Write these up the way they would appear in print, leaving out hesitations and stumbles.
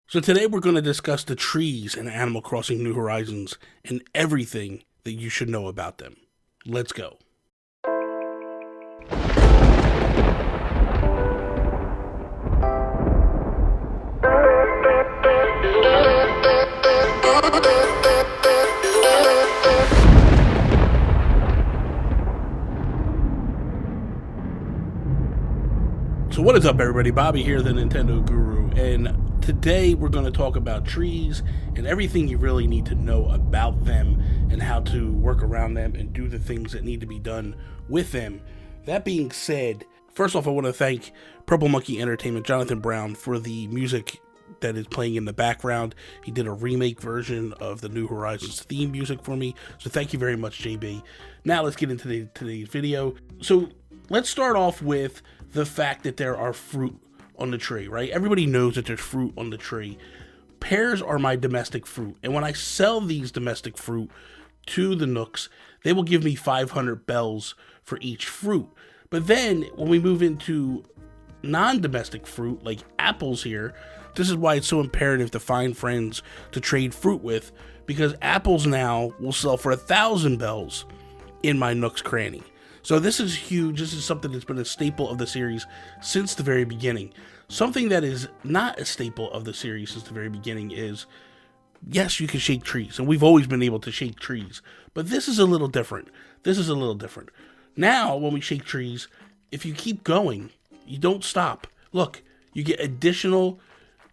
So today we're going to discuss the trees in Animal Crossing New Horizons and everything that you should know about them. Let's go. So what is up, everybody? Bobby here, the Nintendo Guru, and today we're going to talk about trees and everything you really need to know about them and how to work around them and do the things that need to be done with them. That being said, first off, I want to thank Purple Monkey Entertainment, Jonathan Brown, for the music that is playing in the background. He did a remake version of the New Horizons theme music for me, so thank you very much, JB. Now let's get into today's video. So let's start off with the fact that there are fruit on the tree, right? Everybody knows that there's fruit on the tree. Pears are my domestic fruit, and when I sell these domestic fruit to the Nooks, they will give me 500 bells for each fruit. But then when we move into non-domestic fruit, like apples here, this is why it's so imperative to find friends to trade fruit with, because apples now will sell for 1,000 bells in my Nook's Cranny. So this is huge. This is something that's been a staple of the series since the very beginning. Something that is not a staple of the series since the very beginning is, yes, you can shake trees, and we've always been able to shake trees, but this is a little different. Now, when we shake trees, if you keep going, you don't stop. Look, you get additional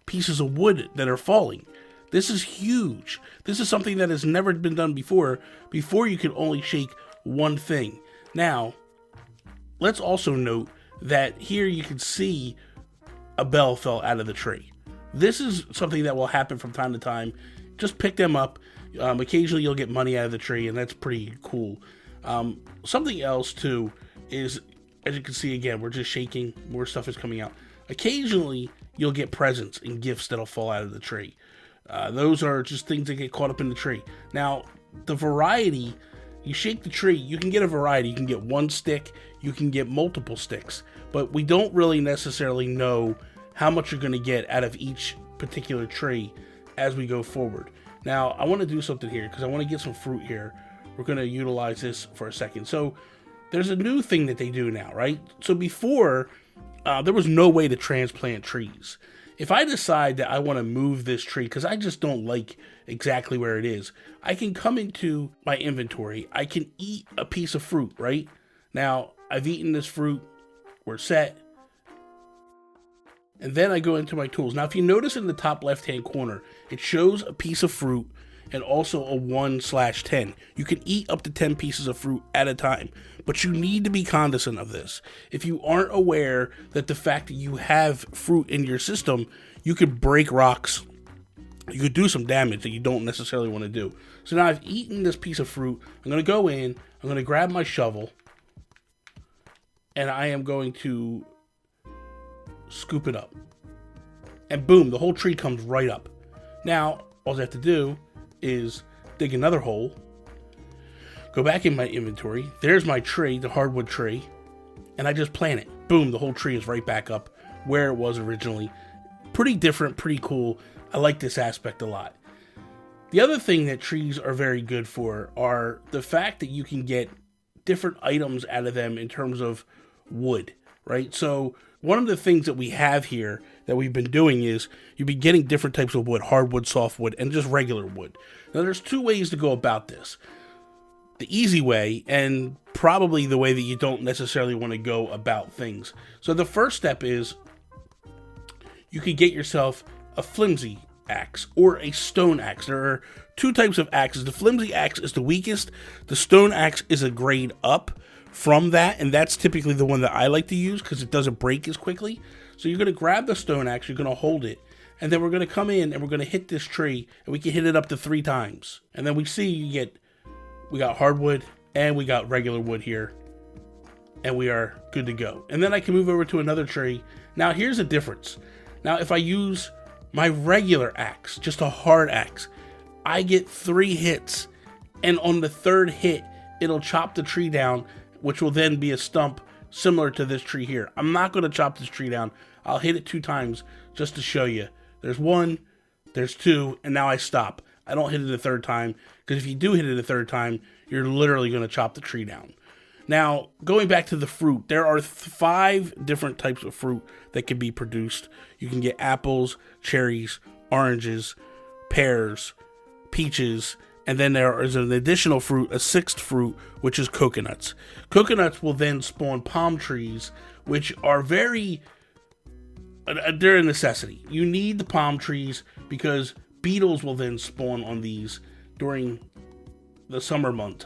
pieces of wood that are falling. This is huge. This is something that has never been done before. Before, you could only shake one thing. Now, let's also note that here you can see a bell fell out of the tree. This is something that will happen from time to time. Just pick them up. Occasionally you'll get money out of the tree, and that's pretty cool. Something else too is, as you can see, again, we're just shaking, more stuff is coming out. Occasionally you'll get presents and gifts that'll fall out of the tree. Those are just things that get caught up in the tree. Now, the variety, you shake the tree, you can get a variety. You can get one stick, you can get multiple sticks, but we don't really necessarily know how much you're going to get out of each particular tree as we go forward. Now, I want to do something here because I want to get some fruit here. We're going to utilize this for a second. So there's a new thing that they do now, right? So before, there was no way to transplant trees. If I decide that I want to move this tree because I just don't like exactly where it is, I can come into my inventory. I can eat a piece of fruit, right? Now, I've eaten this fruit. We're set. And then I go into my tools. Now, if you notice in the top left-hand corner, it shows a piece of fruit and also a 1/10. You can eat up to 10 pieces of fruit at a time, but you need to be cognizant of this. If you aren't aware that the fact that you have fruit in your system, you could break rocks. You could do some damage that you don't necessarily want to do. So now I've eaten this piece of fruit. I'm going to go in, I'm going to grab my shovel, and I am going to scoop it up. And boom, the whole tree comes right up. Now, all I have to do is dig another hole, go back in my inventory. There's my tree, the hardwood tree, and I just plant it. Boom, the whole tree is right back up where it was originally. Pretty different, pretty cool. I like this aspect a lot. The other thing that trees are very good for are the fact that you can get different items out of them in terms of wood, right? So one of the things that we have here that we've been doing is you'll be getting different types of wood, hardwood, softwood, and just regular wood. Now, there's two ways to go about this. The easy way, and probably the way that you don't necessarily want to go about things. So the first step is you could get yourself a flimsy axe or a stone axe. There are two types of axes. The flimsy axe is the weakest. The stone axe is a grade up from that, and that's typically the one that I like to use because it doesn't break as quickly. So you're going to grab the stone axe, you're going to hold it, and then we're going to come in and we're going to hit this tree, and we can hit it up to 3 times. And then we see we got hardwood and we got regular wood here, and we are good to go. And then I can move over to another tree. Now here's the difference. Now if I use my regular axe, just a hard axe, I get 3 hits, and on the 3rd hit, it'll chop the tree down, which will then be a stump similar to this tree here. I'm not going to chop this tree down. I'll hit it 2 times just to show you. There's 1, There's 2, and now I stop. I don't hit it a third time, because if you do hit it a third time, you're literally going to chop the tree down. Now, going back to the fruit, there are 5 different types of fruit that can be produced. You can get apples, cherries, oranges, pears, peaches, and then there is an additional fruit, a 6th fruit, which is coconuts. Coconuts will then spawn palm trees, which are they're a necessity. You need the palm trees because beetles will then spawn on these during the summer months,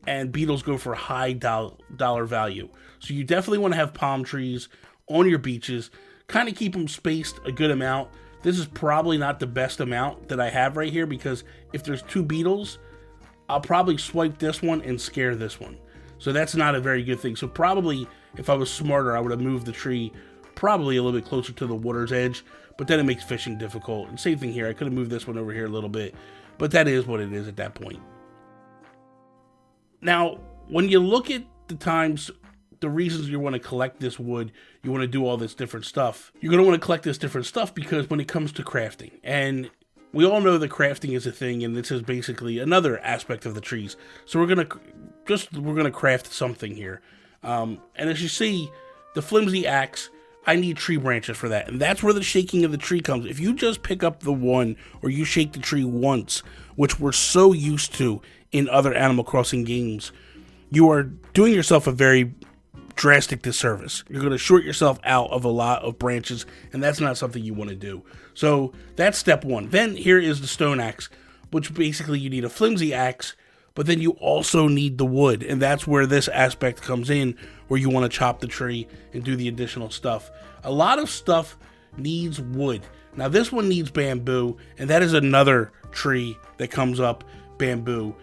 and beetles go for high dollar value. So you definitely want to have palm trees on your beaches. Kind of keep them spaced a good amount. This is probably not the best amount that I have right here, because if there's 2 beetles, I'll probably swipe this one and scare this one. So that's not a very good thing. So probably, if I was smarter, I would have moved the tree probably a little bit closer to the water's edge, but then it makes fishing difficult. And same thing here, I could have moved this one over here a little bit, but that is what it is at that point. Now, when you look at the reasons you want to collect this wood, you want to do all this different stuff, you're going to want to collect this different stuff because when it comes to crafting, and we all know that crafting is a thing, and this is basically another aspect of the trees. So we're gonna craft something here. And as you see, the flimsy axe, I need tree branches for that, and that's where the shaking of the tree comes. If you just pick up the one, or you shake the tree once, which we're so used to in other Animal Crossing games, you are doing yourself a very drastic disservice. You're going to short yourself out of a lot of branches, and that's not something you want to do. So that's step 1. Then here is the stone axe, which basically you need a flimsy axe, but then you also need the wood, and that's where this aspect comes in, where you want to chop the tree and do the additional stuff. A lot of stuff needs wood. Now this one needs bamboo, and that is another tree that comes up, bamboo.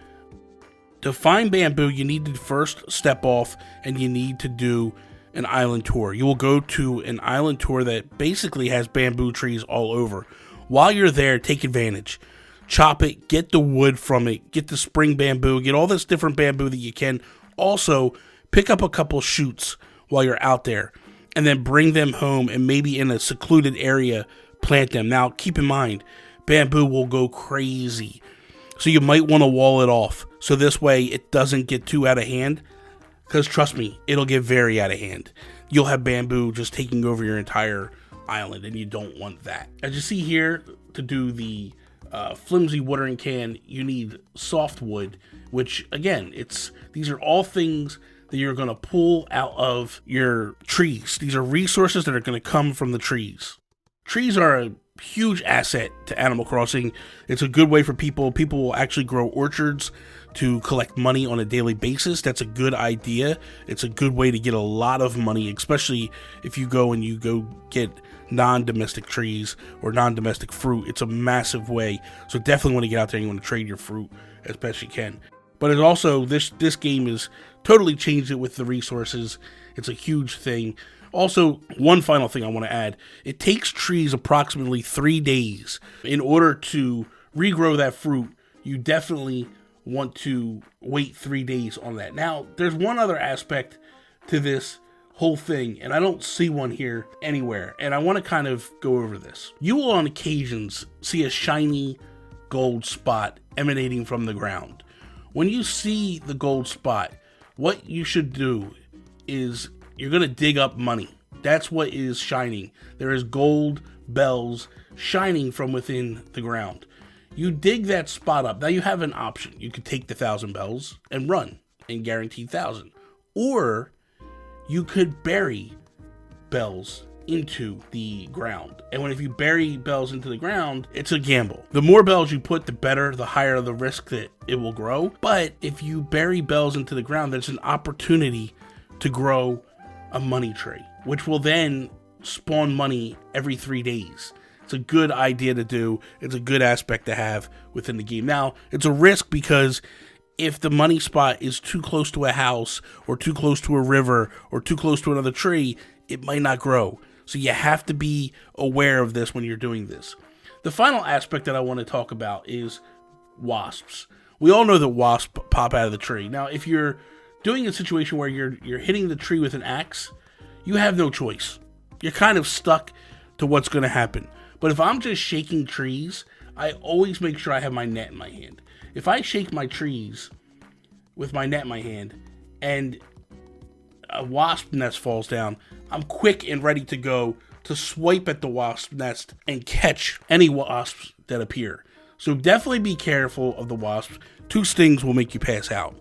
To find bamboo, you need to first step off, and you need to do an island tour. You will go to an island tour that basically has bamboo trees all over. While you're there, take advantage. Chop it, get the wood from it, get the spring bamboo, get all this different bamboo that you can. Also, pick up a couple shoots while you're out there, and then bring them home, and maybe in a secluded area, plant them. Now, keep in mind, bamboo will go crazy, so you might want to wall it off, so this way it doesn't get too out of hand, because trust me, it'll get very out of hand. You'll have bamboo just taking over your entire island, and you don't want that. As you see here, to do the flimsy watering can, you need softwood, which again, these are all things that you're going to pull out of your trees. These are resources that are going to come from the trees. Trees are a huge asset to Animal Crossing. It's a good way for people. People will actually grow orchards to collect money on a daily basis. That's a good idea. It's a good way to get a lot of money, especially if you go get non-domestic trees or non-domestic fruit. It's a massive way. So definitely want to get out there and you want to trade your fruit as best you can. But it also, this game is totally changed it with the resources. It's a huge thing. Also, one final thing I want to add. It takes trees approximately 3 days. In order to regrow that fruit, you definitely want to wait 3 days on that. Now, there's one other aspect to this whole thing, and I don't see one here anywhere, and I want to kind of go over this. You will on occasions see a shiny gold spot emanating from the ground. When you see the gold spot, what you should do is you're going to dig up money. That's what is shining. There is gold bells shining from within the ground. You dig that spot up. Now you have an option. You could take the 1,000 bells and run and guarantee 1,000. Or you could bury bells into the ground. And if you bury bells into the ground, it's a gamble. The more bells you put, the better, the higher the risk that it will grow. But if you bury bells into the ground, there's an opportunity to grow a money tree, which will then spawn money every 3 days. It's a good idea to do. It's a good aspect to have within the game. Now, it's a risk because if the money spot is too close to a house or too close to a river or too close to another tree, it might not grow. So you have to be aware of this when you're doing this. The final aspect that I want to talk about is wasps. We all know that wasps pop out of the tree. Now, if you're doing a situation where you're hitting the tree with an axe, you have no choice. You're kind of stuck to what's going to happen. But if I'm just shaking trees, I always make sure I have my net in my hand. If I shake my trees with my net in my hand and a wasp nest falls down, I'm quick and ready to go to swipe at the wasp nest and catch any wasps that appear. So definitely be careful of the wasps. 2 stings will make you pass out.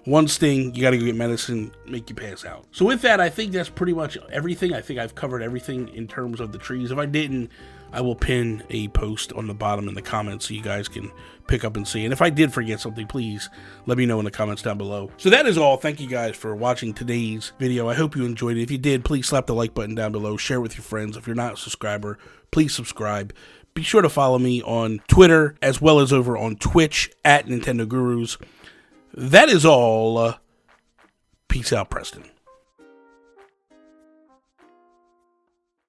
1 sting, you gotta go get medicine, make you pass out. So with that, I think that's pretty much everything. I think I've covered everything in terms of the trees. If I didn't, I will pin a post on the bottom in the comments so you guys can pick up and see. And if I did forget something, please let me know in the comments down below. So that is all. Thank you guys for watching today's video. I hope you enjoyed it. If you did, please slap the like button down below. Share it with your friends. If you're not a subscriber, please subscribe. Be sure to follow me on Twitter as well as over on Twitch at Nintendo Gurus. That is all. Peace out, Preston.